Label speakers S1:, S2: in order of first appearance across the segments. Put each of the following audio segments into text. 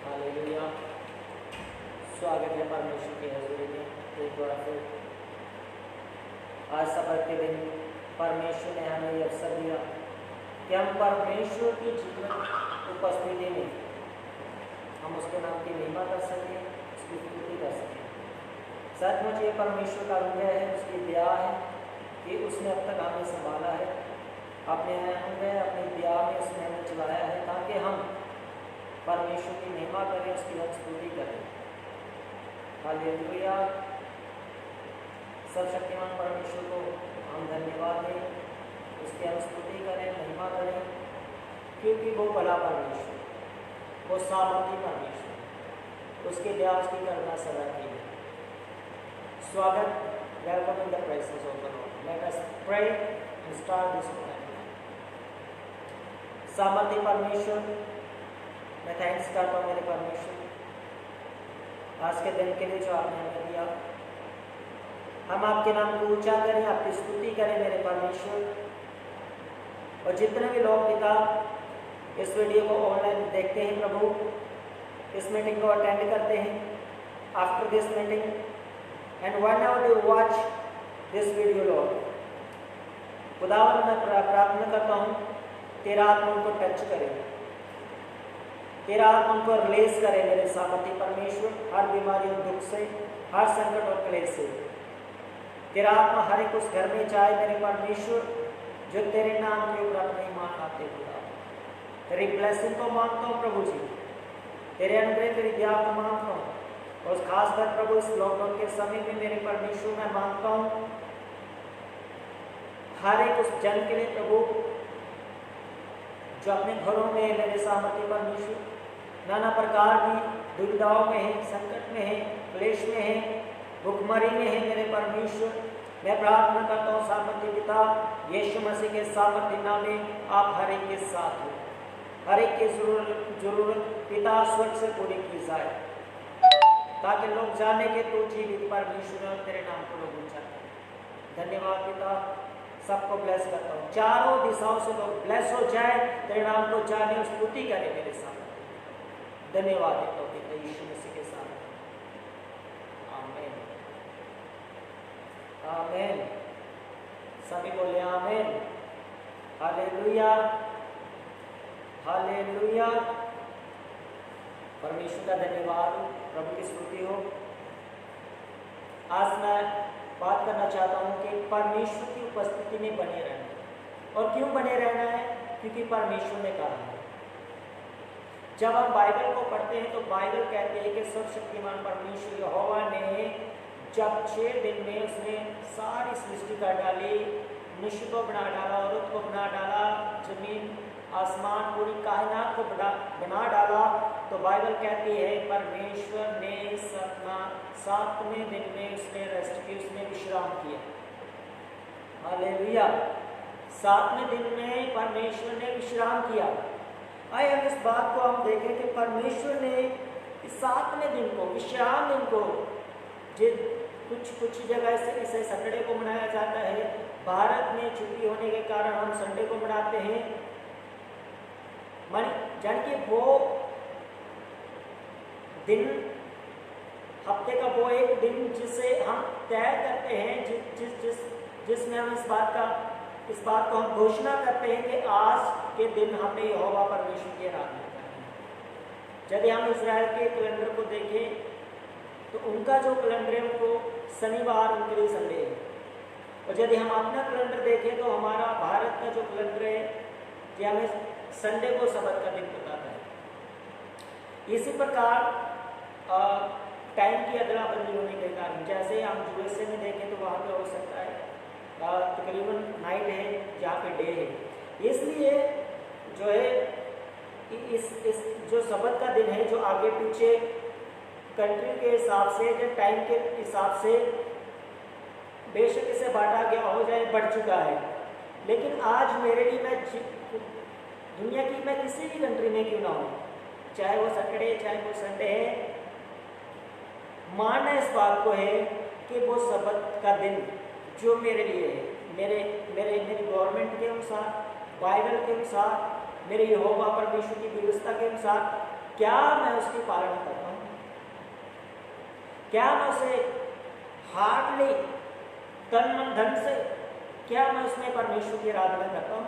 S1: Hallelujah. स्वागत है परमेश्वर की हज़ूरी में एक बार फिर। आज सब्त के दिन परमेश्वर ने हमें ये अवसर दिया कि हम परमेश्वर की जीवन उपस्थिति में हम उसके नाम की महिमा कर सकें, उसकी स्तुति कर सकें। सचमुच ये परमेश्वर का अनुग्रह है, उसकी दया है कि उसने अब तक हमें संभाला है, अपने अनुग्रह अपनी दया में उसने हमें चलाया है ताकि हम परमेश्वर की महिमा करें, उसकी स्तुति करें। हालेलुया। सर्वशक्तिमान परमेश्वर को हम धन्यवाद दें, उसकी हम स्तुति करें, महिमा करें, क्योंकि वो भला परमेश्वर, वो सामर्थी परमेश्वर, उसके दया उसकी करुणा सदा की है। स्वागत, welcome in the presence of the lord. Let us pray and start this moment. सामर्थी परमेश्वर, मैं थैंक्स करता हूँ मेरे परमेश्वर आज के दिन के लिए जो आपने हमें दिया। हम आपके नाम को ऊंचा करें, आपकी स्तुति करें मेरे परमेश्वर। और जितने भी लोग पिता इस वीडियो को ऑनलाइन देखते हैं प्रभु, इस मीटिंग को अटेंड करते हैं, after this meeting and whenever they watch this video Lord, खुदावंद मैं प्रार्थना करता हूँ तेरा आत्मा उनको टच करे, तेरा आत्मा उनको रिलीज करे मेरे सामर्थी परमेश्वर, हर बीमारी और दुख से, हर संकट और क्लेश से। तेरा आत्मा हर एक उस घर में जाए मेरे परमेश्वर जो तेरे नाम के ऊपर अपने ईमान लाते खुदा। तेरी ब्लेसिंग को मांगता हूँ प्रभु जी, तेरे अनुग्रह तेरी दया को मांगता हूँ। और खासकर प्रभु इस लॉकडाउन के समय में मेरे परमेश्वर मैं मांगता हूँ हर एक उस जन के लिए प्रभु जो अपने घरों में मेरे सामर्थ्य परमेश्वर नाना प्रकार की दुविधाओं में है, संकट में है, क्लेश में है, भुखमरी में है मेरे परमेश्वर। मैं प्रार्थना करता हूँ सामर्थ्य पिता यीशु मसीह के सामर्थ्य नाम में आप हर एक के साथ हो, हर एक की जरूरत पिता स्वर्ग से पूरी की जाए ताकि लोग जाने के तू जीवित परमेश्वर और तेरे नाम को लोग ऊंचा करें। धन्यवाद पिता, सबको ब्लेस करता हूँ, चारों दिशाओं से लोग ब्लेस हो जाए, तेरे नाम को जाने और स्तुति करें मेरे साथ। धन्यवाद देता हूँ पिता यीशु मसीह के साथ, आमीन आमीन। सभी बोले आमीन। Hallelujah hallelujah. परमेश्वर का धन्यवाद, प्रभु की स्तुति हो। आज मैं बात करना चाहता हूँ कि परमेश्वर की उपस्थिति में बने रहना। और क्यों बने रहना है? क्योंकि परमेश्वर ने कहा है। जब हम बाइबल को पढ़ते हैं तो बाइबल कहते हैं कि सर्वशक्तिमान परमेश्वर यहोवा ने जब 6 दिन में उसने सारी सृष्टि कर डाली, मनुष्य को बना डाला, औरत को बना डाला, जमीन आसमान पूरी कायनात को बना डाला, तो बाइबल कहती है परमेश्वर ने 7वें दिन में उसने रेस्ट की, उसने विश्राम किया। हालेलुया। 7वें दिन में परमेश्वर ने विश्राम किया। आइए हम इस बात को हम देखें कि परमेश्वर ने इस 7वें दिन को, विश्राम दिन को, कुछ जगह से इसे सैटरडे को मनाया जाता है। भारत में छुट्टी होने के कारण हम संडे को मनाते हैं। जान कि वो दिन, हफ्ते का वो एक दिन जिसे हम तय करते हैं, जिसमें हम इस बात को हम घोषणा करते हैं कि आज के दिन हमें यहोवा परमेश्वर की आराधना करनी है। यदि हम इस्राएल के कैलेंडर को देखें तो उनका जो कैलेंडर है उनको शनिवार उनके लिए संडे है। और यदि हम अपना कैलेंडर देखें तो हमारा भारत का जो कैलेंडर है कि हमें संडे को सबत का दिन बताता है। इसी प्रकार टाइम की अदला बदली होने के कारण, जैसे हम यूएसए में देखें तो वहाँ पे हो सकता है तकरीबन नाइट है, जहाँ पे डे है। इसलिए जो है इस जो सबत का दिन है, जो आगे पीछे कंट्री के हिसाब से, जो टाइम के हिसाब से बेशक इसे बांटा गया हो जाए, बढ़ चुका है। लेकिन आज मेरे लिए, मैं दुनिया की मैं किसी भी कंट्री में क्यों ना हो, चाहे वो सैटरडे चाहे वो संडे है, मानना इस बात को है कि वो सबत का दिन जो मेरे लिए है, मेरी गवर्नमेंट के अनुसार, बाइबल के अनुसार, मेरे यहोवा परमेश्वर की व्यवस्था के अनुसार, क्या मैं उसकी पालना करता हूँ? क्या मैं उसे हार्डली, तन मन धन से, क्या मैं उसमें परमेश्वर की आराधना करता हूँ?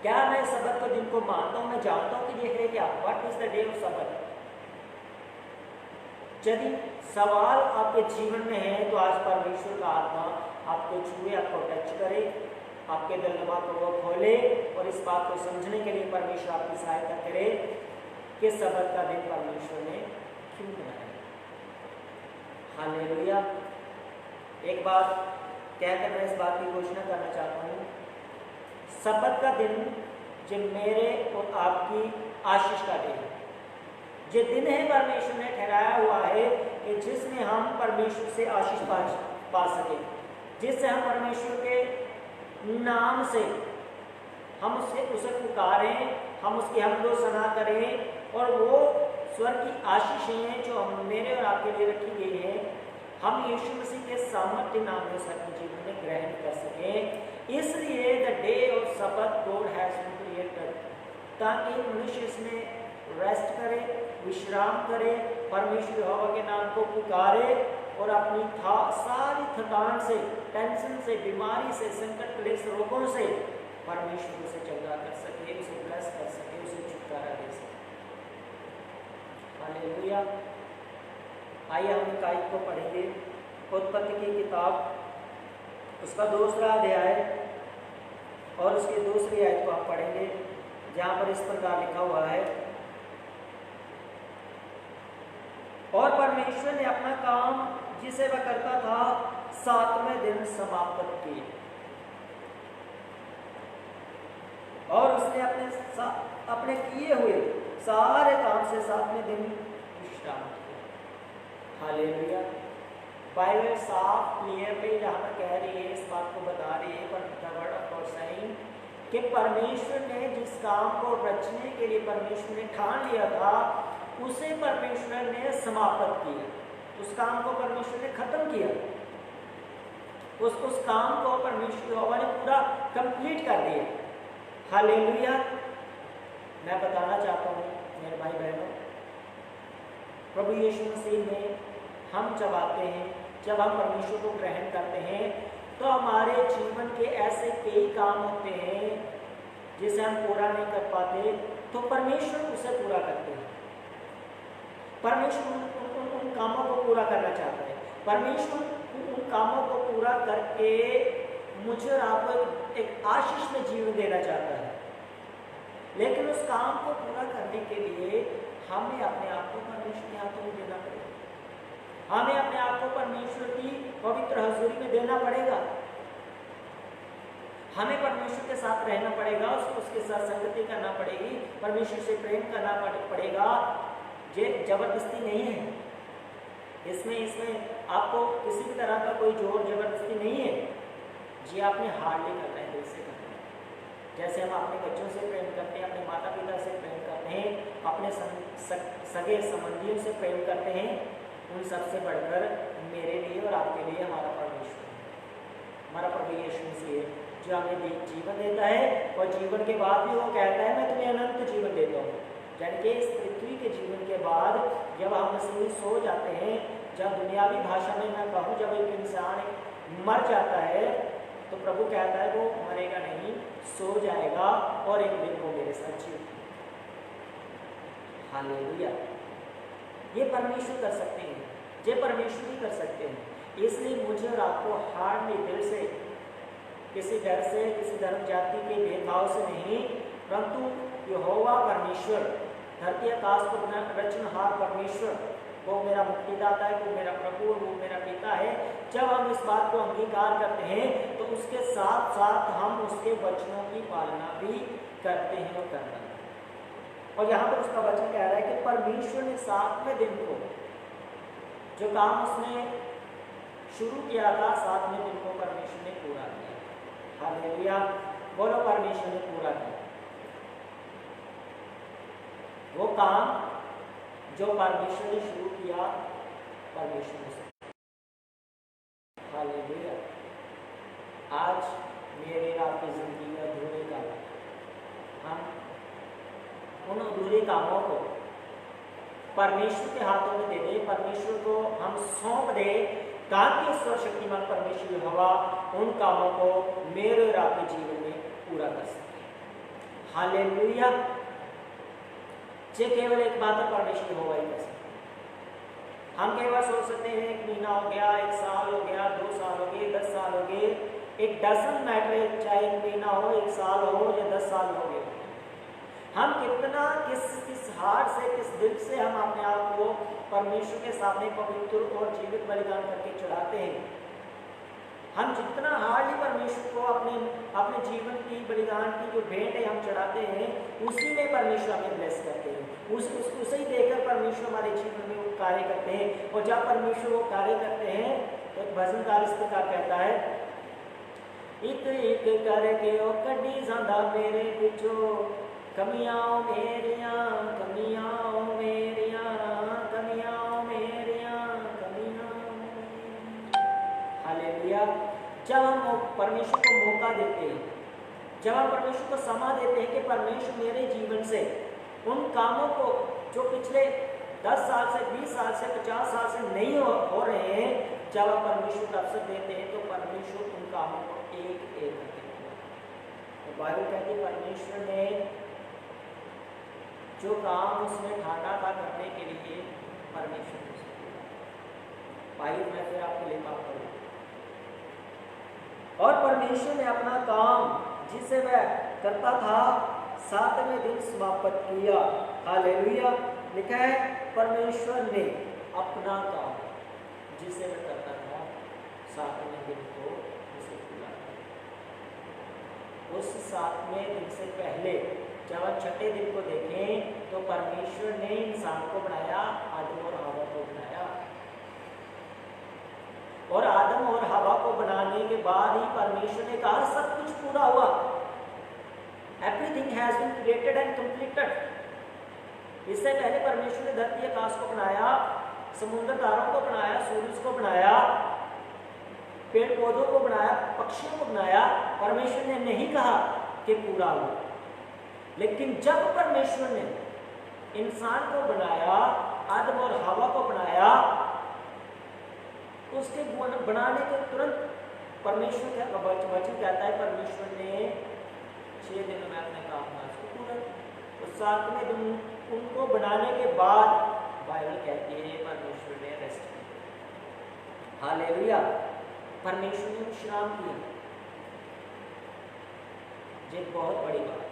S1: क्या मैं सब्त के दिन को मानता हूँ? मैं जानता हूँ कि ये है क्या, what is the day of Sabbath? यदि सवाल आपके जीवन में है तो आज परमेश्वर का आत्मा आपको छुए, आपको टच करे, आपके दिल दिमाग को वो खोले और इस बात को समझने के लिए परमेश्वर आपकी सहायता करे कि सब्त का दिन परमेश्वर ने क्यों बनाया। हालेलुया। एक बात कहकर मैं इस बात की घोषणा करना चाहता हूँ, सब्त का दिन जो मेरे और आपकी आशीष का दिन है, जो दिन है परमेश्वर ने ठहराया हुआ है कि जिसमें हम परमेश्वर से आशीष पा सके, जिससे हम परमेश्वर के नाम से हम उसे पुकारें, हम उसकी हमदो सना करें और वो स्वर्ग की आशीषें जो हम मेरे और आपके लिए रखी गई है, हम यीशु मसीह के सामर्थ्य नाम में अपने जीवन में ग्रहण कर सकें। इसलिए the day of Sabbath God has created, ताकि मनुष्य इसमें रेस्ट करे, विश्राम करे, परमेश्वर यहोवा के नाम को पुकारे और अपनी सारी थकान से, टेंशन से, बीमारी से, संकट क्लेश रोगों से परमेश्वर उसे चंगा कर सके, उसे ब्लेस कर सके, उसे छुटकारा दे सके। हालेलुया। आइए हम एक आयत को पढ़ेंगे, उत्पत्ति की किताब, उसका 2 अध्याय और उसकी 2 आयत को आप पढ़ेंगे, जहाँ पर इस प्रकार लिखा हुआ है, और परमेश्वर ने अपना काम जिसे वह करता था 7वें दिन समाप्त किए और उसने अपने किए हुए सारे काम से 7वें दिन विश्राम किया। हालेलुया। बाइबल साफ क्लियरली यहाँ पर कह रही है, इस बात को बता रही है, पर the word of God saying कि परमेश्वर ने जिस काम को रचने के लिए परमेश्वर ने ठान लिया था, उसे परमेश्वर ने समाप्त किया, उस काम को परमेश्वर ने खत्म किया, उस काम को परमेश्वर यहोवा ने पूरा कंप्लीट कर दिया। हालेलुया। मैं बताना चाहता हूँ मेरे भाई बहनों, प्रभु यीशु मसीह में हम जब आते हैं, जब हम परमेश्वर को ग्रहण करते हैं, तो हमारे जीवन के ऐसे कई काम होते हैं जिसे हम पूरा नहीं कर पाते, तो परमेश्वर उसे पूरा करते हैं। परमेश्वर उन कामों को पूरा करना चाहता है। परमेश्वर उन कामों को पूरा करके मुझे और आपको एक आशीष में जीवन देना चाहता है, लेकिन उस काम को पूरा करने के लिए हमें अपने आप को परमेश्वर के हाथों में देना पड़ेगा, हमें अपने आप को परमेश्वर की पवित्र हजूरी में देना पड़ेगा, हमें परमेश्वर के साथ रहना पड़ेगा, उसके साथ संगति करना पड़ेगी, परमेश्वर से प्रेम करना पड़ेगा। ये जबरदस्ती नहीं है, इसमें आपको किसी भी तरह का कोई जोर जबरदस्ती नहीं है, जी आपने हार्डली करना है, दिल से करना है। जैसे हम अपने बच्चों से प्रेम करते हैं, अपने माता पिता से प्रेम करते हैं, अपने सगे संबंधियों से प्रेम करते हैं, उन सबसे बढ़कर मेरे लिए और आपके लिए हमारा परमेश्वर, हमारा प्रभु यीशु मसीह है, जो हमें जीवन देता है और जीवन के बाद भी वो कहता है मैं तुम्हें अनंत जीवन देता हूँ। यानी कि इस पृथ्वी के जीवन के बाद जब हम मसीह सो जाते हैं, जब दुनियावी भाषा में मैं कहूँ, जब एक इंसान मर जाता है, तो प्रभु कहता है वो मरेगा नहीं, सो जाएगा और एक दिन वो मेरे साथ जी। हालेलुया। ये परमेश्वर कर सकते हैं, ये परमेश्वर ही कर सकते हैं। इसलिए मुझे और आपको हार्डली दिल से, किसी डर से, किसी धर्म जाति के भेदभाव से नहीं, परंतु यहोवा परमेश्वर, धरती आकाश को रचनहार परमेश्वर, वो मेरा मुक्तिदाता है, वो मेरा प्रभु, वो मेरा पिता है। जब हम इस बात को अंगीकार करते हैं तो उसके साथ साथ हम उसके वचनों की पालना भी करते हैं और करना है। और यहाँ पर उसका वचन कह रहा है कि परमेश्वर ने 7वें दिन को, जो काम उसने शुरू किया था, 7वें दिन को परमेश्वर ने पूरा किया। हालेलुया। बोलो परमेश्वर ने पूरा किया वो काम जो परमेश्वर ने शुरू किया, परमेश्वर ने। हालेलुया। आज मेरे आपकी जिंदगी अधूरे काम, हम उन अधूरे कामों को परमेश्वर के हाथों में दे दे, परमेश्वर को हम सौंप दे, ताकि सर्वशक्तिमान परमेश्वर हवा उन कामों को मेरे और आपके जीवन में पूरा कर सके। हालेलुया। जे केवल एक बात है, परमेश्वर होगा ही कर सकते। हम केवल सोच सकते हैं 1 महीना हो गया, 1 साल हो गया, 2 साल हो गए, 10 साल हो गए, इट डजंट मैटर, चाहे 1 महीना हो, 1 साल हो या 10 साल हो गए। हम कितना किस हार्ट से, किस दिल से हम अपने आप को परमेश्वर के सामने पवित्र और जीवित बलिदान करके चढ़ाते हैं। हम जितना हार्डली परमेश्वर को अपने जीवन की बलिदान की जो भेंट है हम चढ़ाते हैं, उसी में परमेश्वर हमें ब्लेस करते हैं, उसे ही देखकर परमेश्वर हमारे जीवन में वो कार्य करते हैं। और जब परमेश्वर वो कार्य करते हैं तो एक भजनकार इस प्रकार कहता है, एक एक करके ओ कड़ी जांदा मेरे बिचो, कमियां मेरियां, कमियां मेरियां, कमियां मेरियां, कमियां। हालेलुया। जब हम परमेश्वर को मौका देते हैं, जब हम परमेश्वर को समा देते हैं कि परमेश्वर मेरे जीवन से उन कामों को जो पिछले 10 साल से, 20 साल से, 50 साल से नहीं हो रहे हैं, जब हम परमेश्वर का अवसर देते हैं तो परमेश्वर उन कामों को एक एक करके तो बाइबल कहती है परमेश्वर ने जो काम उसने ठाना था करने के लिए, परमेश्वर ने भाई मैं फिर आपके लिए काम करूँ। और परमेश्वर ने अपना काम जिसे वह करता था 7वें दिन समाप्त किया। हालेलुया। लिखा है परमेश्वर ने अपना काम जिसे वह करता था 7वें दिन को उसे पूरा किया। उस 7वें दिन से पहले जब हम 6ठे दिन को देखें तो परमेश्वर ने इंसान को बनाया, आदम और हवा को बनाया। और आदम और हवा को बनाने के बाद ही परमेश्वर ने कहा सब कुछ पूरा हुआ, everything has been created and completed. इससे पहले परमेश्वर ने धरती आकाश को बनाया, समुद्र तारों को बनाया, सूरज को बनाया, पेड़ पौधों को बनाया, पक्षियों को बनाया। परमेश्वर ने नहीं कहा कि पूरा हुआ। लेकिन जब परमेश्वर ने इंसान को बनाया, आदम और हवा को बनाया, उसके बनाने के तुरंत परमेश्वर का वचन कहता है परमेश्वर ने 6 दिनों में अपने काम को पूरा। तो 7वें दिन उनको बनाने के बाद बाइबल कहती है परमेश्वर ने रेस्ट किया। हालेलुया। परमेश्वर ने विश्राम किया। ये बहुत बड़ी बात है।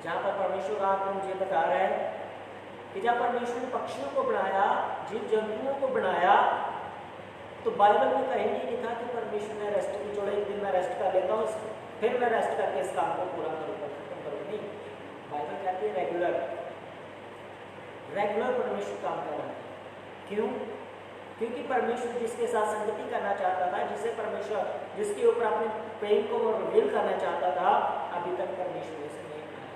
S1: जहां पर परमेश्वर का आत्मा मुझे बता रहा है कि जब परमेश्वर ने पक्षियों को बनाया, जीव जंतुओं को बनाया, तो बाइबल में कहीं नहीं लिखा कि परमेश्वर ने रेस्ट की, चलो एक दिन मैं रेस्ट कर लेता हूँ, फिर मैं रेस्ट करके इस काम को पूरा करूँगा, खत्म करूँगा। नहीं, बाइबल कहती है रेगुलर परमेश्वर काम कर रहा है। क्यों? क्योंकि परमेश्वर जिसके साथ संगति करना चाहता था, जिसके ऊपर अपने प्रेम को रिवील करना चाहता था, अभी तक परमेश्वर ने उसे नहीं बनाया।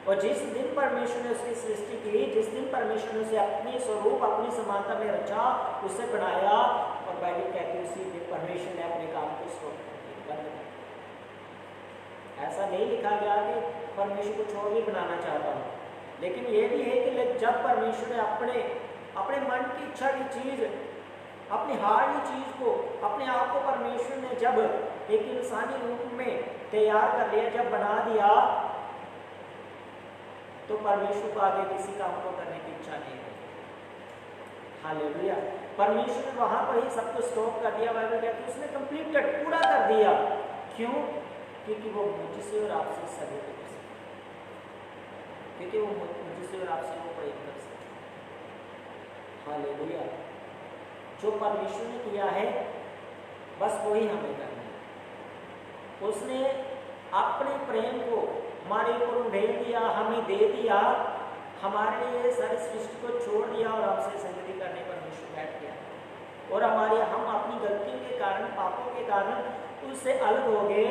S1: और जिस दिन परमेश्वर ने उसकी सृष्टि की, जिस दिन परमेश्वर ने उसे अपने स्वरूप, अपनी समानता में रचा, उसे बनाया, और बाइबल कहती है उसी दिन परमेश्वर ने अपने काम को बंद कर दिया। ऐसा नहीं लिखा गया कि परमेश्वर कुछ और भी बनाना चाहता हूँ, लेकिन ये भी है कि जब परमेश्वर ने अपने मन की इच्छा की चीज, अपनी हार्डली चीज को, अपने आप को परमेश्वर ने जब एक इंसानी रूप में तैयार कर लिया, जब बना दिया, तो परमेश्वर को आगे किसी काम को करने की इच्छा नहीं है। हालेलुया। परमेश्वर ने वहां पर ही सब कुछ स्टॉप कर दिया। बाइबल कहती है उसने कंप्लीटेड, पूरा कर दिया। क्यों? क्योंकि वो मुझसे और आपसे सभी कर सकते, क्योंकि वो मुझसे और आपसे वो प्रेम कर सकते। हालेलुया। जो परमेश्वर ने किया है बस वही हमें करना है। उसने अपने प्रेम को हमारे ऊपर ढेर दिया, हमें दे दिया, हमारे लिए सारी सृष्टि को छोड़ दिया और हमसे संगति करने पर परमेश्वर बैठ गया। और हम अपनी गलतियों के कारण, पापों के कारण उससे अलग हो गए,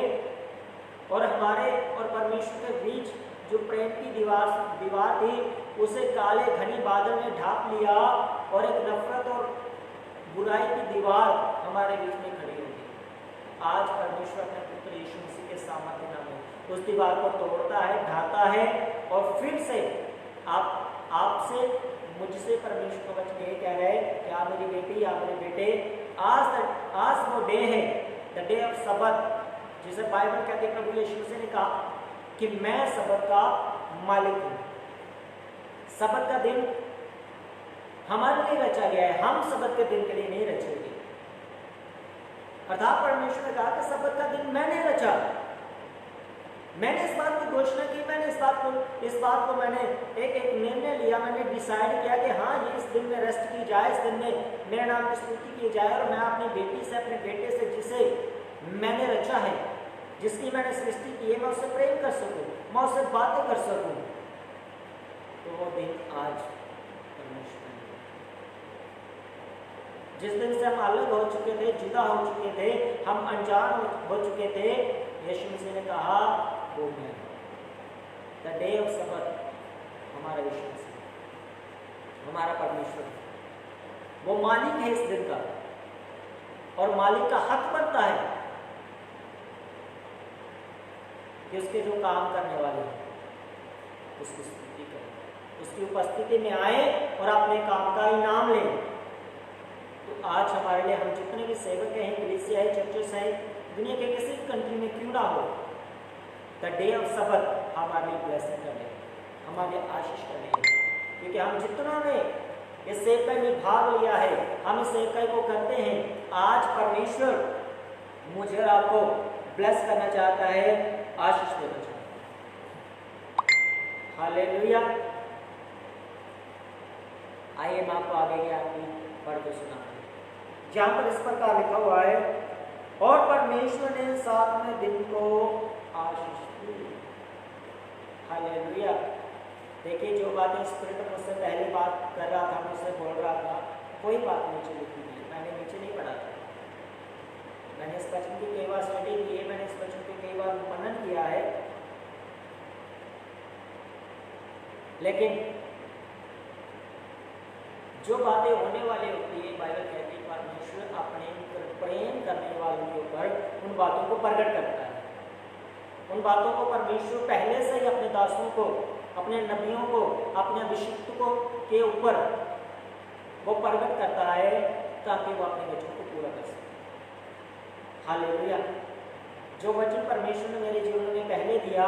S1: और हमारे और परमेश्वर के बीच जो प्रेम की दीवार थी, उसे काले घनी बादल ने ढांप लिया, और एक नफरत और बुराई की दीवार हमारे बीच में खड़ी होगी। आज परमेश्वर अपने पुत्र यीशु मसीह के सामर्थ्य नाम में उस दीवार को तोड़ता है, ढाता है और फिर से आपसे मुझसे परमेश्वर का वचन ये कह रहे हैं कि आप मेरी बेटी, आप मेरे बेटे, आज वो डे है, द डे ऑफ सबत, जिसे बाइबल कहते हैं प्रभु यीशु मसीह ने कहा कि मैं सबत का मालिक हूं। सबत का दिन हमारे लिए रचा गया है, हम सबत के दिन के लिए नहीं रचे गए। अर्थात परमेश्वर ने कहा कि सबत का दिन मैंने रचा, मैंने इस बात की घोषणा की, मैंने इस बात को मैंने एक निर्णय लिया, मैंने डिसाइड किया कि हाँ ये इस दिन में रेस्ट की जाए, इस दिन में मेरे नाम की स्तुति की जाए और मैं अपनी बेटी से, अपने बेटे से, जिसे मैंने रचा है, जिसकी मैंने सृष्टि की है, मैं उससे प्रेम कर सकूं, मैं उससे बातें कर सकूं। तो वो दिन आज परमेश्वर ने, जिस दिन से हम अलग हो चुके थे, जुदा हो चुके थे, हम अनजान हो चुके थे, यीशु मसीह ने कहा वो मैं, द डे ऑफ सबत, हमारा यीशु मसीह, हमारा परमेश्वर, वो मालिक है इस दिन का, और मालिक का हक बनता है कि उसके जो काम करने वाले हैं उसकी स्तुति करें, उसकी उपस्थिति में आए और अपने काम का इनाम लें। तो आज हमारे लिए, हम जितने भी सेवक हैं, कलीसिया है, चर्चेस हैं, दुनिया के किसी कंट्री में क्यों ना हो, द डे ऑफ सबत हमारे लिए ब्लेसिंग करने, हमारे लिए आशीष करने, क्योंकि हम जितना ने इस सेवकाई में भाग लिया है, हम इस सेवकाई को करते हैं। आज परमेश्वर मुझे और आपको ब्लेस करना चाहता है, आशीष देना चाहता है। हालेलुया। आइए मैं आपको आगे के आपकी पढ़ के सुना, जहां पर इस प्रकार लिखा हुआ है, और परमेश्वर ने 7वें दिन को आशीष दी। हालेलुया। देखिए, जो बातें स्पिरिट मुझसे पहली बात कर रहा था, मुझसे बोल रहा था, कोई बात नीचे लिखी नहीं, मैंने नीचे नहीं पढ़ा था, मैंने इस वचन की कई बार स्टडी की है, मैंने इस वचन को कई बार मनन किया है, लेकिन जो बातें होने वाली होती है, बाइबल कहती है परमेश्वर अपने प्रेम करने वालों के ऊपर उन बातों को प्रकट करता है। उन बातों को परमेश्वर पहले से ही अपने दासों को, अपने नबियों को, अपने अभिषिक्त को के ऊपर वो प्रकट करता है ताकि वो अपने वचन को पूरा कर सके। हालेलुया। जो वचन परमेश्वर ने मेरे जीवन में पहले दिया,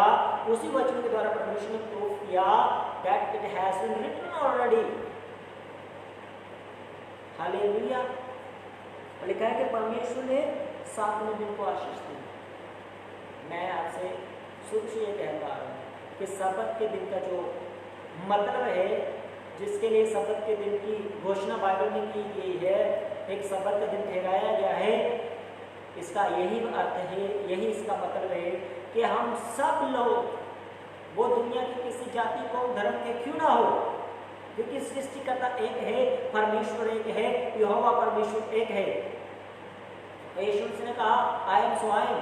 S1: उसी वचन के द्वारा परमेश्वर ने प्रूफ किया that it has been written already. Hallelujah. लिखा है कि परमेश्वर ने 7वें दिन को आशीष दी। मैं आपसे शुरू से ये कहता रहा हूँ कि सबत के दिन का जो मतलब है, जिसके लिए सबत के दिन की घोषणा बाइबल में की गई है, एक सबत का दिन ठहराया गया है, इसका यही अर्थ है, यही इसका मतलब है कि हम सब लोग, वो दुनिया की किसी जाति को धर्म के क्यों ना हो, क्योंकि सृष्टिकर्ता एक है, परमेश्वर एक है, यहोवा परमेश्वर एक है। यीशु ने कहा I am so I am,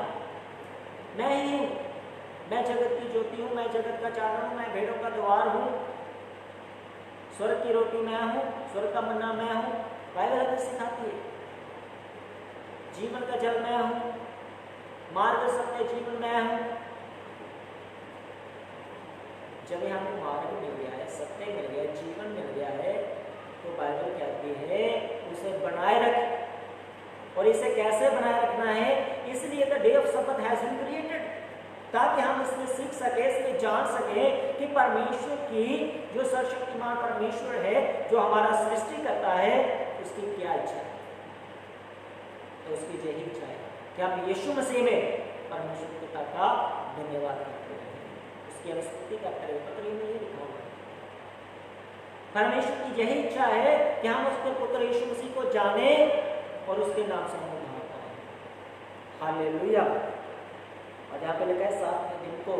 S1: मैं ही हूँ, मैं जगत की ज्योति हूँ, मैं जगत का चादर हूँ, मैं भेड़ों का द्वार हूँ, स्वर्ग की रोटी मैं हूँ, स्वर्ग का मन्ना मैं हूँ। बाइबल हमें सिखाती है जीवन का जल मैं हूँ, मार्ग सत्य जीवन मैं हूँ। जब हमें मार्ग मिल गया है, सत्य मिल गया है, जीवन मिल गया है, तो बाइबल कहती है उसे बनाए रखें। और इसे कैसे बनाए रखना है? इसलिए the day of Sabbath has been created, ताकि हम इसमें सीख सके, इसमें जान सके कि परमेश्वर की जो सर्वशक्तिमान परमेश्वर है, जो हमारा सृष्टि करता है, उसकी क्या इच्छा है। तो उसकी यही इच्छा है कि हम यीशु मसीह में परमेश्वर पिता का धन्यवाद करते हैं, उसकी अनुस्तुति करते हैं। पत्र में ये लिखा हुआ है, परमेश्वर की यही इच्छा है कि हम उसके पुत्र यीशु मसीह को जाने और उसके नाम से हम उद्धार पाएं। हालेलुया। और जहाँ पे लिखा है 7वें दिन को,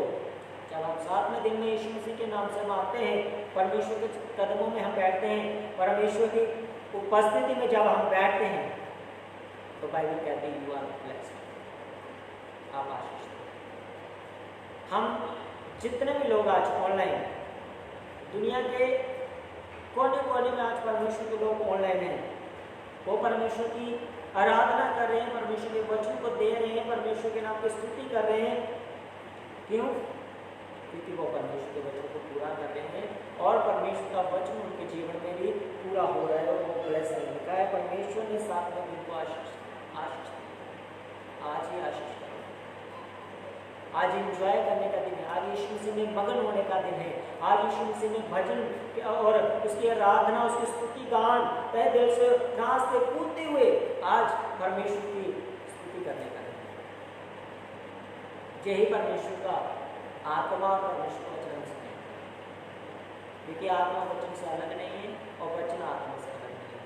S1: जब हम 7वें दिन में यीशु मसीह के नाम से हम आते हैं, परमेश्वर के कदमों में हम बैठते हैं, परमेश्वर की उपस्थिति में जब हम बैठते हैं, तो बाइबल कहते हैं यू आर ब्लेस्ड, आप आशीष। हम जितने भी लोग आज ऑनलाइन, दुनिया के कोने कोने में आज परमेश्वर के लोग ऑनलाइन हैं, वो परमेश्वर की आराधना कर रहे हैं, परमेश्वर के वचन को दे रहे हैं, परमेश्वर के नाम की स्तुति कर रहे हैं। क्यों? क्योंकि वो परमेश्वर के वचन को पूरा कर रहे हैं और परमेश्वर का वचन उनके जीवन में भी पूरा हो रहा है और वो ब्लेस है। लिखा है परमेश्वर ने 7वें दिन को आशीष आज ही आशीष करो। आज एंजॉय करने का दिन है, आज यीशु मसीह में मगन होने का दिन है, आज यीशु मसीह में भजन और उसकी आराधना, उसकी स्तुति गान तहे दिल से नाचते कूदते हुए आज परमेश्वर की स्तुति करने का दिन है। यही परमेश्वर का आत्मा और परमेश्वर का वचन से, क्योंकि आत्मा वचन से अलग नहीं है और वचन आत्मा से अलग नहीं है।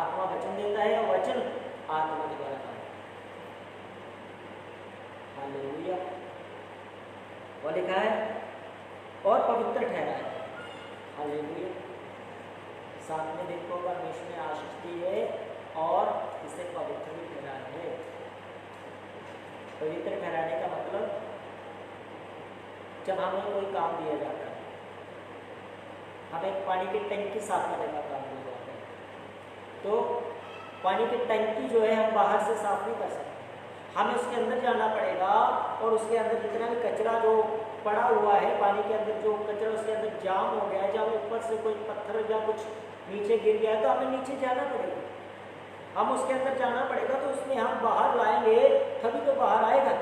S1: आत्मा वचन देता है और वचन आत्मा के द्वारा काम। हालेलुया। और लिखा है और पवित्र ठहरा है। हालेलुया। 7वें दिन को परमेश्वर ने आशीष दी है और इसे पवित्र भी ठहराया है। पवित्र ठहराने का मतलब जब हमें कोई काम दिया जाता है, हमें पानी की टंकी साफ करने का काम दिया जाता है, तो पानी की टंकी जो है हम बाहर से साफ नहीं कर सकते, हमें उसके अंदर जाना पड़ेगा और उसके अंदर जितना भी कचरा जो पड़ा हुआ है, पानी के अंदर जो कचरा उसके अंदर जाम हो गया है, जब ऊपर से कोई पत्थर या कुछ नीचे गिर गया है तो हमें नीचे जाना पड़ेगा, हम उसके अंदर जाना पड़ेगा, तो उसमें हम बाहर लाएंगे तभी तो बाहर आएगा।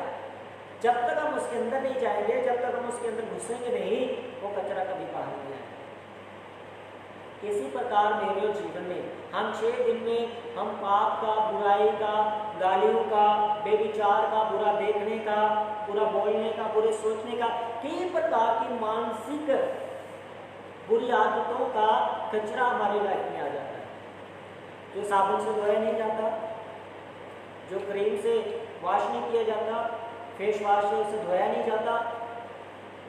S1: जब तक हम उसके अंदर नहीं जाएंगे, जब तक हम उसके अंदर घुसेंगे नहीं, वो कचरा कभी बाहर नहीं आएगा। इसी प्रकार मेरे जीवन में हम 6 दिन में हम पाप का, बुराई का, गालियों का, बेविचार का, बुरा देखने का, बुरा बोलने का, बुरे सोचने का, कई प्रकार की मानसिक बुरी आदतों का कचरा हमारे लाइफ में आ जाता है, जो साबुन से धोया नहीं जाता, जो क्रीम से वॉश नहीं किया जाता, फेस वॉश से उसे धोया नहीं जाता।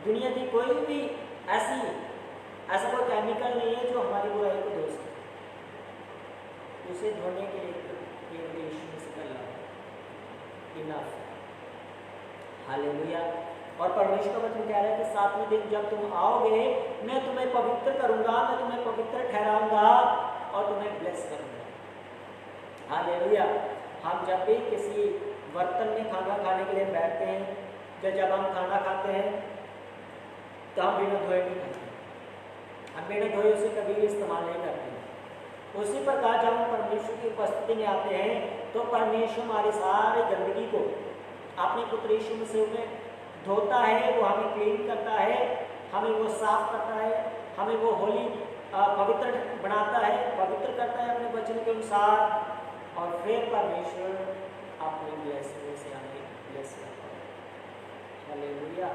S1: दुनिया की कोई भी ऐसा कोई केमिकल नहीं है जो हमारी बुराई को धो सके। उसे धोने के लिए केवल यीशु मसीह का नाम इनफ। हालेलुया। और परमेश्वर का वचन कह रहा है कि 7वें दिन जब तुम आओगे, मैं तुम्हें पवित्र करूंगा, मैं तुम्हें पवित्र ठहराऊंगा और तुम्हें ब्लेस करूंगा। हालेलुया। हम जब भी किसी बर्तन में खाना खाने के लिए बैठते हैं, जब हम खाना खाते हैं तो हम बिना धोए नहीं खाते, हम बिना धोए उसे कभी भी इस्तेमाल नहीं करते। उसी प्रकार जब हम परमेश्वर की उपस्थिति में आते हैं तो परमेश्वर हमारी सारी गंदगी को अपने पुत्र यीशु मसीह में धोता है, वो हमें क्लीन करता है, हमें वो साफ करता है, हमें वो होली पवित्र बनाता है, पवित्र करता है अपने वचन के अनुसार, और फिर परमेश्वर अपनी ब्लेसिंग से हमें ब्लेस करता है। हालेलुया।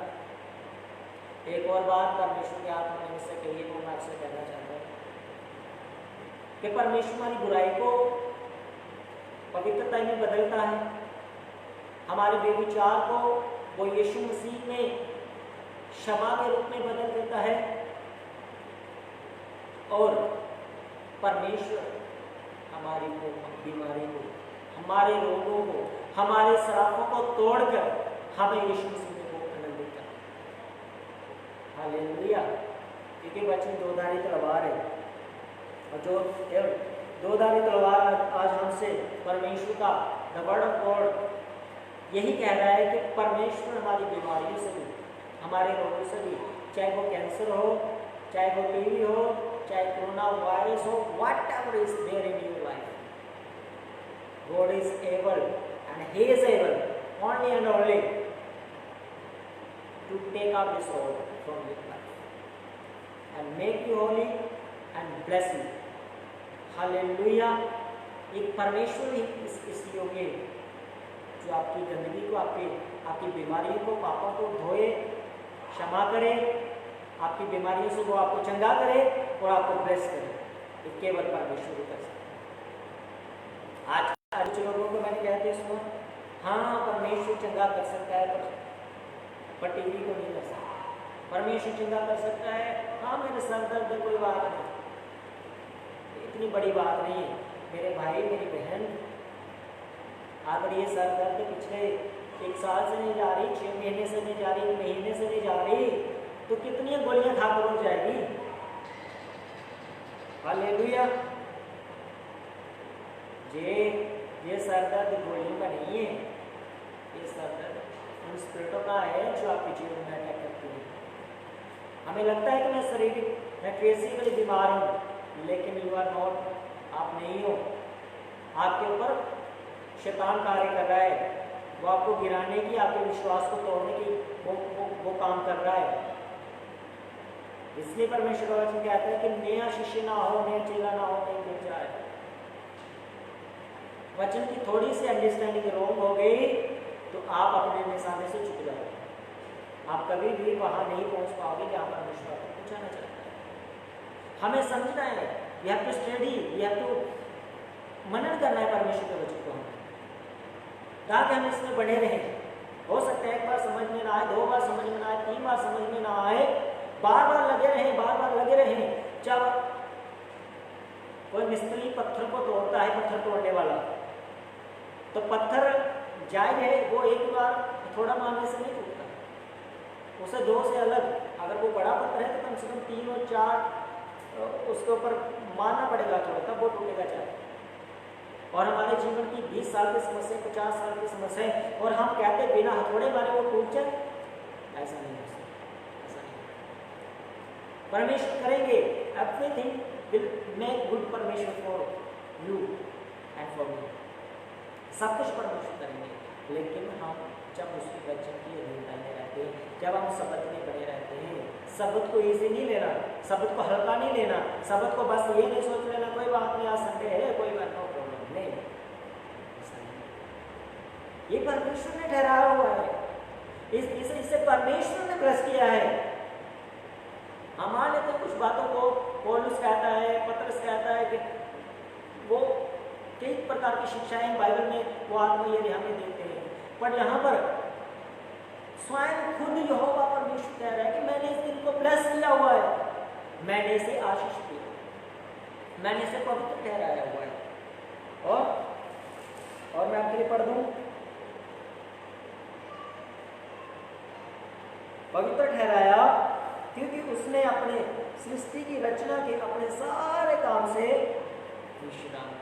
S1: एक और बात परमेश्वर के आत्मा ने मुझसे कही है, वो मैं आपसे कहना चाहता हूँ कि परमेश्वर हमारी बुराई को पवित्रता में बदलता है, हमारे बेविचार को वो यीशु मसीह में क्षमा के रूप में बदल देता है, और परमेश्वर हमारी बीमारी को, हमारे रोगों को, हमारे श्रापों को तोड़कर हमें यीशु मसीह में वो आनंदित करता है। हालेलुया। क्योंकि वचन दोधारी तलवार है, और जो दोधारी तलवार आज हमसे परमेश्वर का द वर्ड ऑफ गॉड यही कह रहा है कि परमेश्वर हमारी बीमारियों से भी, हमारे रोगों से भी, चाहे वो कैंसर हो, चाहे वो टीबी हो, चाहे कोरोना वायरस हो, whatever is there in your life, God is able and He is able only and only to take out this all from your life and make you holy and bless you. Hallelujah. एक परमेश्वर ही इस योग्य जो आपकी गंदगी को, आपकी बीमारियों को, पापों को धोए, क्षमा करे, आपकी बीमारियों से वो आपको चंगा करे और आपको ब्लेस करे। ये केवल परमेश्वर कर सकता है। आज कुछ लोगों को मैंने कहते सुनो, हाँ परमेश्वर चंगा कर सकता है पर टीवी को नहीं कर सकता। परमेश्वर चंगा कर सकता है, हाँ मेरे सर दर्द कोई बात नहीं, इतनी बड़ी बात नहीं है मेरे भाई मेरी बहन। अगर ये सर दर्द पिछले 1 साल से नहीं जा रही, 6 महीने से नहीं जा रही, महीने से नहीं जा रही, तो कितनी गोलियां खाकर हो जाएगी। हालेलुया। ये सर दर्द गोलियों का नहीं है, ये सर दर्द उन स्पिरिटों का है जो आपके जीवन में अटैक करती है। हमें लगता है कि मैं फिजिकली बीमार हूँ, लेकिन यू आर नॉट, आप नहीं हो। आपके ऊपर शैतान कार्य कर रहा है, वो आपको गिराने की, आपके विश्वास को तोड़ने की वो काम कर रहा है। इसलिए परमेश्वर का वचन कहता है कि नया शिष्य ना हो, नया चेला ना हो, नहीं गिर जाए। वचन की थोड़ी सी अंडरस्टैंडिंग रोंग हो गई तो आप अपने निशाने से चुक जाओगे। आप कभी भी वहां नहीं पहुंच पाओगे जहां परमेश्वर आपको पहुंचाना चाहता है। हमें समझना है, we have to study, we have to मनन करना है परमेश्वर के वचन को, ताकि हम इसमें बने रहें। हो सकता है एक बार समझ में ना आए, 2 बार समझ में ना आए, 3 बार समझ में ना आए, बार बार लगे रहें। जब कोई मिस्त्री पत्थर को तोड़ता है, पत्थर तोड़ने वाला, तो पत्थर जायज है, वो एक बार थोड़ा मारने से नहीं टूटता, उसे 2 से अलग, अगर वो बड़ा पत्थर है तो कम से कम 3 और 4 उसके ऊपर मारना पड़ेगा थोड़ा, तब वो टूटेगा जाए। और हमारे जीवन की 20 साल की समस्या, 50 साल की समस्या है, और हम कहते बिना हथौड़े मारे वो टूट जाए, ऐसा नहीं हो सकता, ऐसा नहीं। परमेश्वर करेंगे, एवरीथिंग विल मेक गुड परमेश्वर for you and for me, सब कुछ परमेश्वर करेंगे। लेकिन हम जब उसके वचन की अधीनता में रहते हैं, जब हम शब्द में बने रहते हैं, शब्द को इजी नहीं लेना, शब्द को हल्का नहीं लेना, शब्द को बस ये नहीं सोच लेना कोई बात नहीं, आज संडे है, कोई बात नो प्रॉब्लम नहीं, ये परमेश्वर ने ठहराया हुआ है, इसे परमेश्वर ने ब्लेस किया है। हम मान लेते हैं कुछ बातों को, पौलुस कहता है, पतरस कहता है कि वो कई प्रकार की शिक्षाएं बाइबल में वो आत्मयज्ञ हमें देते हैं, पर यहाँ पर स्वयं खुद यहोवा परमेश्वर कह रहा है कि मैंने इस दिन को ब्लेस किया हुआ है, मैंने इसे आशीष दी, मैंने इसे पवित्र ठहराया हुआ है। और मैं आपके लिए पढ़ दूं, पवित्र ठहराया क्योंकि उसने अपने सृष्टि की रचना के अपने सारे काम से विश्राम।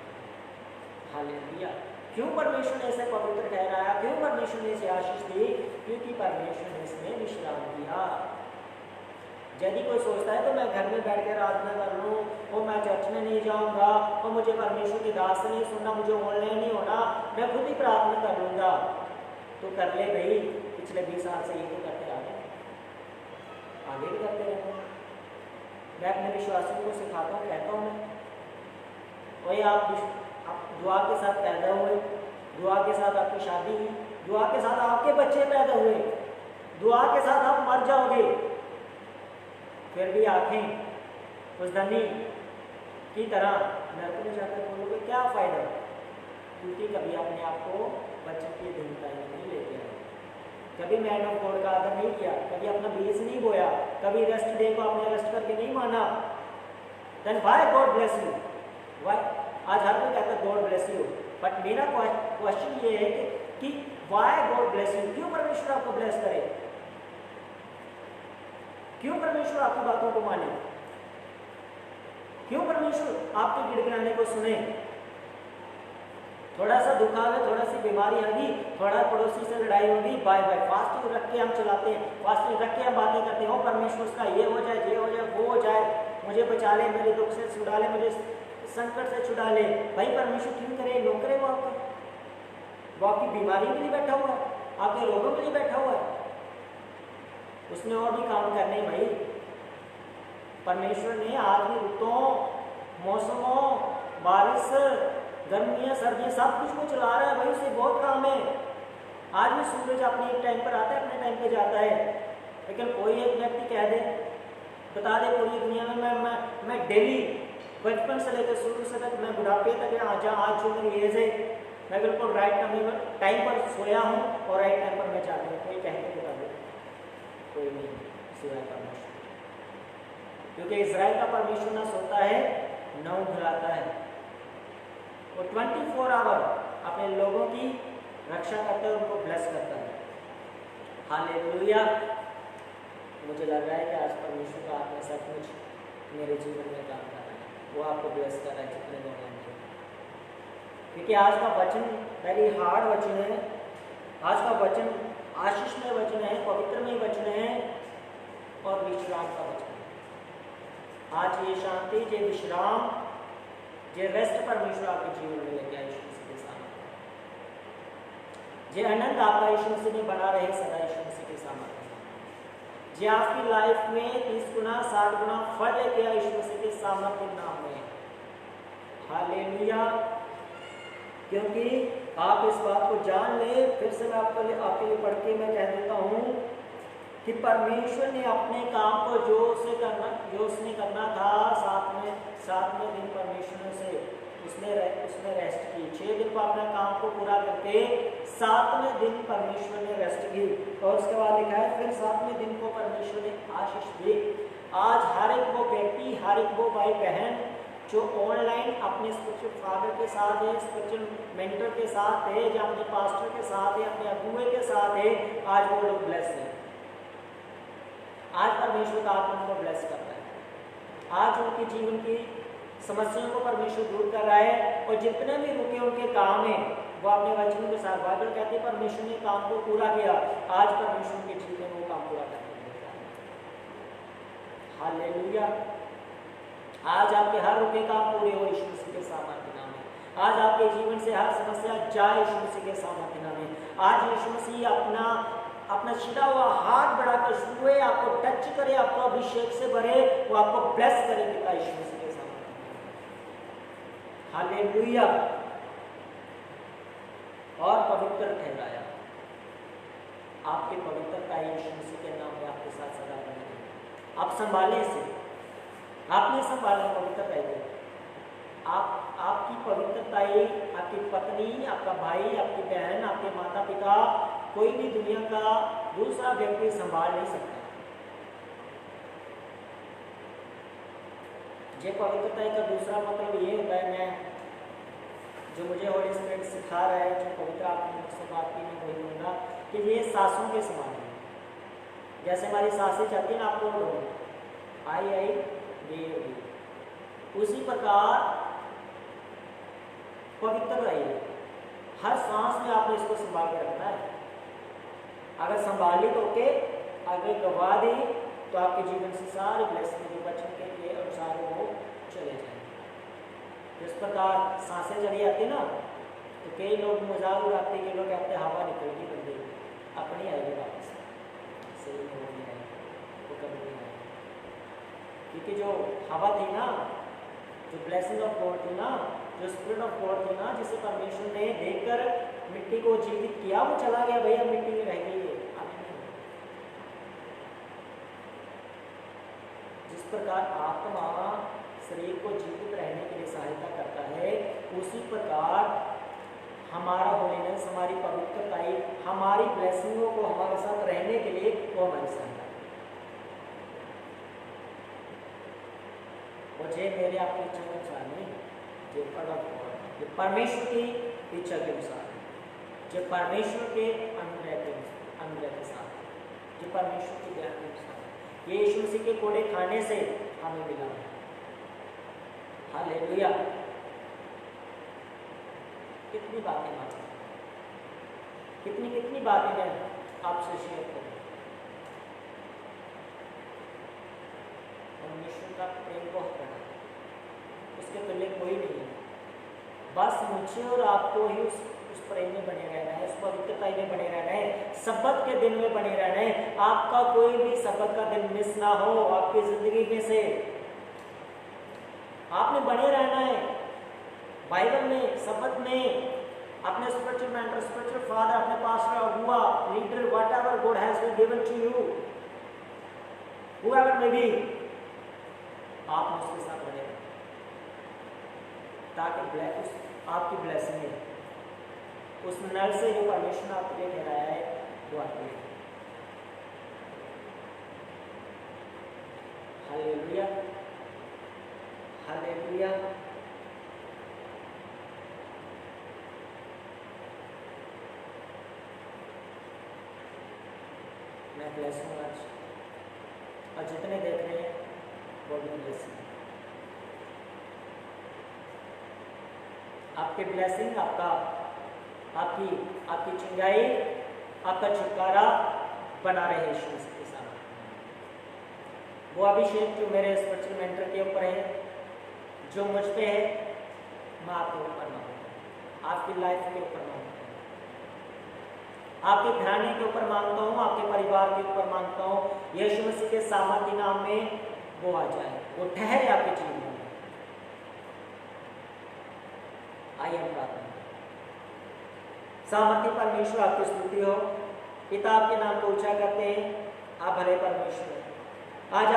S1: हालेलुया। क्यों परमेश्वर ने इसे पवित्र ठहराया, क्यों परमेश्वर ने इसे आशीष दी? क्योंकि परमेश्वर ने इसमें विश्राम किया। यदि कोई सोचता है तो मैं घर में बैठ कर आराधना कर लूँ और मैं चर्च में नहीं जाऊँगा और मुझे परमेश्वर की दास से नहीं सुनना, मुझे ऑनलाइन नहीं होना, मैं खुद ही प्रार्थना कर लूँगा, तो कर ले भाई। पिछले 20 साल से ये तो करते आ गए, आगे भी करते रहते हैं। मैं अपने विश्वासियों को सिखाता हूँ, कहता हूँ मैं, वही आप दुआ के साथ पैदा हुए, दुआ के साथ आपकी शादी हुई, दुआ के साथ आपके बच्चे पैदा हुए, दुआ के साथ आप मर जाओगे, फिर भी आंखें उस धनी की तरह नरक में जाकर बोलोगे क्या फायदा? क्योंकि कभी अपने आप को बच्चे की अधीनता नहीं लेके आए, कभी मैन ऑफ गॉड का आदर नहीं किया, कभी अपना बीज नहीं बोया, कभी रेस्ट डे को आपने रेस्ट करके नहीं माना। Then why God bless you? Why? आज हर कोई कहता है गॉड ब्लेस यू, बट मेरा क्वेश्चन ये है कि व्हाई गॉड ब्लेस यू? क्यों परमेश्वर आपको ब्लेस करे? क्यों परमेश्वर आपकी बातों को माने? क्यों परमेश्वर आपके गिड़गिड़ाने को सुने? थोड़ा सा दुख आ गया, थोड़ा सी बीमारी आ गई, थोड़ा पड़ोसी से लड़ाई होगी, बाय बाय फास्टिंग रख के हम चलाते हैं, फास्टिंग रख के हम बातें करते हैं, हो परमेश्वर उसका ये हो जाए, ये हो जाए, वो हो जाए, मुझे बचा ले, मेरे दुख से छुड़ा ले, मुझे संकट से छुड़ा ले। भाई परमेश्वर क्यों करे? नो करे। वो आपकी बीमारी के लिए बैठा हुआ है, आपके रोगों के लिए बैठा हुआ है, उसने और भी काम करने भाई। परमेश्वर ने आज भी ऋतुओं, मौसमों, बारिश, गर्मियाँ, सर्दियाँ, सब कुछ को चला रहा है भाई, उसे बहुत काम है। आज भी सूरज अपने एक टाइम पर आता है, अपने टाइम पे जाता है, लेकिन कोई एक व्यक्ति कह दे, बता दे पूरी दुनिया में मैं डेली बचपन से लेकर शुरू से तक मैं बुढ़ापे तक आज जो मेरी एज है, मैं बिल्कुल राइट टाइम पर सोया हूँ और राइट टाइम पर मैं जाता हूँ। कोई कह के बता दे? कोई नहीं, सिवाय परमेश्वर। क्योंकि इज़राइल का परमेश्वर ना सोता है न उधराता है, वो 24 आवर अपने लोगों की रक्षा करता है, उनको ब्लेस करता है। हालेलुया। मुझे लग रहा है कि आज परमेश्वर का आत्मा सचमुच मेरे जीवन में काम कर रहा है, वो आपको ब्लेस कर रहा है जितने लोग हैं। क्योंकि आज का वचन वेरी हार्ड वचन है, आज का वचन आशीषमय वचन है, पवित्रमय वचन है और विश्राम का वचन है। आज ये शांति, ये विश्राम, ये रेस्ट परमेश्वर आपके जीवन में लेके आए यीशु मसीह के सामने। ये आनंद आपका यीशु मसीह में बना रहे सदा यीशु मसीह के सामने। जे आपकी लाइफ में 30 गुना 60 गुना फल लेके आए यीशु मसीह के सामर्थ्य के नाम में। हालेलुया। क्योंकि आप इस बात को जान ले, फिर से मैं आपके लिए पढ़ के मैं कह देता हूँ कि परमेश्वर ने अपने काम को जो उसने करना था, सातवें दिन परमेश्वर से उसने रेस्ट की। 6 दिन को अपने काम को पूरा करके 7वें दिन परमेश्वर ने रेस्ट की। और उसके बाद लिखा है फिर 7वें दिन को परमेश्वर ने आशीष दी। आज हर एक वो व्यक्ति, हर एक वो भाई बहन जो ऑनलाइन अपने स्पिरिचुअल फादर के साथ है, स्पिरिचुअल मेंटर के साथ है, या अपने पास्टर के साथ है, अपने अगुए के साथ है, आज वो लोग ब्लेस हैं। आज परमेश्वर का आत्मा उनको ब्लेस कर रहा है। आज उनके जीवन की समस्याओं को परमेश्वर दूर कर रहा है। और जितने भी रुके उनके काम है वो अपने वचनों के साथ, बाइबल कहती है परमेश्वर ने काम को पूरा किया। आज परमेश्वर के जीवन में वो काम पूरा करने लगा। हालेलुया। आज आपके हर रुके काम पूरे हो यीशु मसीह के सामर्थ्य नाम में। आज आपके जीवन से हर समस्या जाए यीशु मसीह के सामर्थ्य नाम में। आज यीशु मसीह अपना छिड़ा हुआ हाथ बढ़ाकर छुए, आपको टच करे, आपको अभिषेक से भरे, वो आपको ब्लेस करे पिता यीशु मसीह के सामर्थ्य नाम में। हालेलुया। और पवित्र ठहराया। आपकी पवित्रता यीशु मसीह के नाम में आपके साथ सदा बनी रहे। आप संभाले इसे, आपने संभाला पवित्र रहे। आपकी पवित्रता आपकी पत्नी, आपका भाई, आपकी बहन, आपके माता पिता, कोई भी दुनिया का दूसरा व्यक्ति संभाल नहीं सकता। ये पवित्रता का दूसरा मतलब ये होता है, मैं जो मुझे होली स्पिरिट सिखा रहा है, जो पवित्र आत्मा से बात की मैं वही बोलूँगा कि ये सासों के समान है। जैसे हमारी सासें चाहती है ना आपको आई ये उसी प्रकार पवित्र रहिए। हर सांस में आपने इसको संभाल के रखना है। अगर संभालित होके आगे गवा दी तो आपके जीवन से सारे ब्लेसिंग जो वचन के अनुसार वो चले जाएंगे। जिस प्रकार सांसें चली आती ना, तो कई लोग मजाक उड़ाते, कई लोग कहते हवा निकल गई बंदे अपनी आएगी वापस, सही में वो नहीं आएगी, वो कभी नहीं आएगी। क्योंकि जो हवा थी ना, जो ब्लेसिंग ऑफ गॉड थी ना, जो स्पिरिट ऑफ गॉड थी ना, जिसे परमेश्वर ने देखकर मिट्टी को जीवित किया, वो चला गया, भैया मिट्टी में रह गई है। जिस प्रकार आत्मा शरीर को जीवित रहने के लिए सहायता करता है, उसी प्रकार हमारा होलीनेस, हमारी पवित्रता, हमारी ब्लेसिंगों को हमारे साथ रहने के लिए वो हमारी सहायता। मुझे मेरे आपकी इच्छा के अनुसार नहीं, जो परमेश्वर की इच्छा के अनुसार, जो परमेश्वर के अनुग्रह के साथ, जो परमेश्वर के ज्ञान के अनुसार, ये यीशु मसीह के कोड़े खाने से हमें मिला है। हालेलुया। कितनी बातें मालूम, कितनी बातें मैं आपसे शेयर करूं। परमेश्वर का प्रेम बहुत बड़ा, उसके तुल्य कोई नहीं है। बस मुझे और आपको ही उस प्रेम में बने रहना है, उस पवित्रता में बने रहना है, सब्बत के दिन में बने रहना है। आपका कोई भी सब्बत का दिन मिस ना हो आपकी जिंदगी में से, आपने बने रहना है बाइबल में, सब्बत में, अपने स्पिरिचुअल मेंटर, स्पिरिचुअल फादर, अपने पास्टर, अगुआ, leader, whatever God has given to you, whoever may be, आप उसके साथ बने रहें ताकि आपकी ब्लेसिंग है, उस नल से जो परमेश्वर ने आपके लिए ठहराया है वो आपके लिए। Hallelujah, hallelujah. मैं ब्लेस हूँ आज, और जितने देख रहे हैं वो भी ब्लेस हैं। आपके ब्लेसिंग, आपकी चंगाई, आपका छुटकारा बना रहे यीशु मसीह के साथ। वो अभिषेक जो मेरे स्पिरिचुअल मेंटर के ऊपर है, जो मुझ पे है, मैं आपके ऊपर मांगता हूँ, आपकी लाइफ के ऊपर मांगता हूँ, आपके घराने के ऊपर मांगता हूँ, आपके परिवार के ऊपर मांगता हूँ। यीशु मसीह के सामर्थ्य नाम में वो आ जाए, वो ठहरे आपके जीवन में। आइए हम प्रार्थना करें। सामर्थ्य परमेश्वर आपकी स्तुति हो, पिता आपके नाम को ऊंचा करते हैं। आप भले परमेश्वर, आज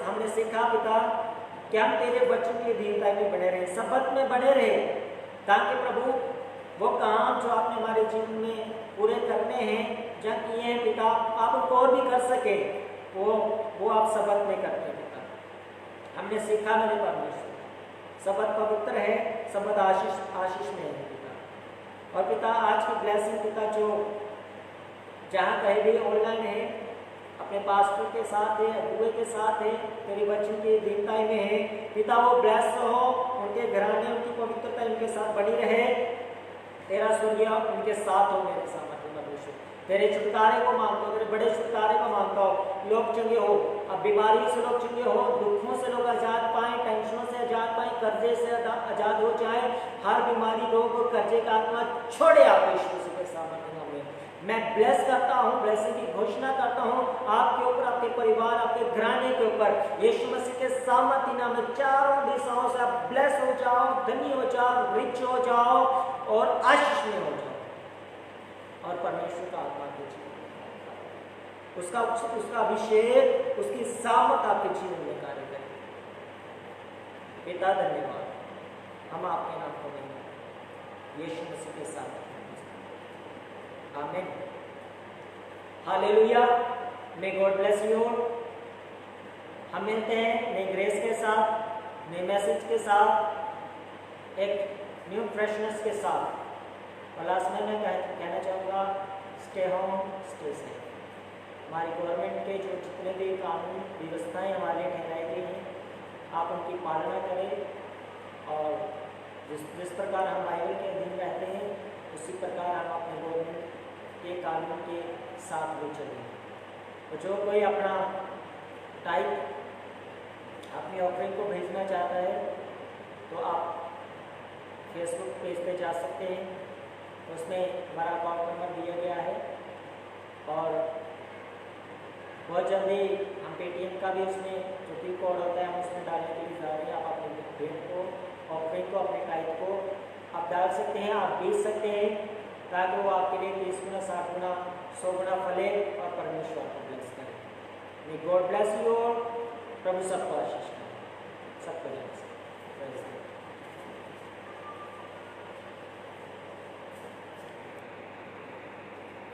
S1: हमने सीखा पिता कि हम तेरे वचन की अधीनता में बने रहे, शपथ में बने रहे, ताकि प्रभु वो काम जो आपने हमारे जीवन में पूरे करने हैं, जहाँ किए हैं पिता, आप उनको और भी कर सके, वो आप शपथ में करते हैं पिता। हमने सीखा मेरे परमेश्वर, शपथ पवित्र है, शपथ आशीष में है पिता। और पिता आज की ब्लेसिंग पिता जो जहाँ कहीं भी ऑनलाइन है, अपने पास्टर के साथ है, अगुए के साथ है, तेरी वचन की दीनता में है पिता, वो ब्लेस हो, उनके घराने, उनकी पवित्रता उनके साथ बनी रहे, तेरा स्वर्गीय उनके साथ हो मेरे सामर्थ्य परमेश्वर। तेरे छुटकारे को मांगता हूँ, तेरे बड़े छुटकारे को मांगता हूँ। लोग चंगे हो, अब बीमारियों से लोग चंगे हो, दुखों से लोग आजाद पाए, टेंशनों से आजाद पाए, कर्जे से आजाद हो जाए, हर बीमारी, रोग और कर्जे का आत्मा छोड़े आप यीशु मसीह के सामर्थ्य में। मैं ब्लेस करता हूँ, ब्लेसिंग की घोषणा करता हूँ आपके ऊपर, आपके परिवार, आपके घराने के ऊपर, यीशु मसीह के सामर्थ्य नाम में चारों दिशाओं से आप ब्लेस हो जाओ, धनी हो जाओ, रिच हो जाओ और आशीष में हो जाओ। और परमेश्वर का आत्मा के जीवन उसका अभिषेक, उसकी सामर्थ आपके जीवन में कार्य करे। पिता धन्यवाद, हम आपके नाम को देंगे यीशु मसीह के साथ। आमीन, hallelujah. May God bless you. हम मिलते हैं नई ग्रेस के साथ, नए मैसेज के साथ, एक न्यू फ्रेशनेस के साथ। और लास्ट में मैं कहना चाहूँगा, स्टे होम स्टे सेफ। हमारी गवर्नमेंट के जो जितने भी कानून व्यवस्थाएं हमारे लिए ठहराई गई हैं, आप उनकी पालना करें, और जिस प्रकार हम बाइबल के अधीन रहते हैं, उसी प्रकार हम अपने गवर्नमेंट के कानून के साथ भी चलें। तो जो कोई अपना टाइप अपनी ऑफरिंग को भेजना चाहता है, तो आप फेसबुक पेज पे जा सकते हैं, उसमें हमारा अकाउंट नंबर दिया गया है। और बहुत जल्दी हम पेटीएम का भी उसमें जो भी कोड होता है हम उसमें डालने के लिए जा रहे हैं। आप अपने भेंट को, ऑफरिंग को, अपने टाइप को आप डाल सकते हैं, आप बेच सकते हैं, ताकि वो आपके लिए 30 गुना, 60 गुना, 100 गुना फले और परमेश्वर आपको ब्लेस करे। May God bless you. प्रभु सबको आशीष करे, सबको जय।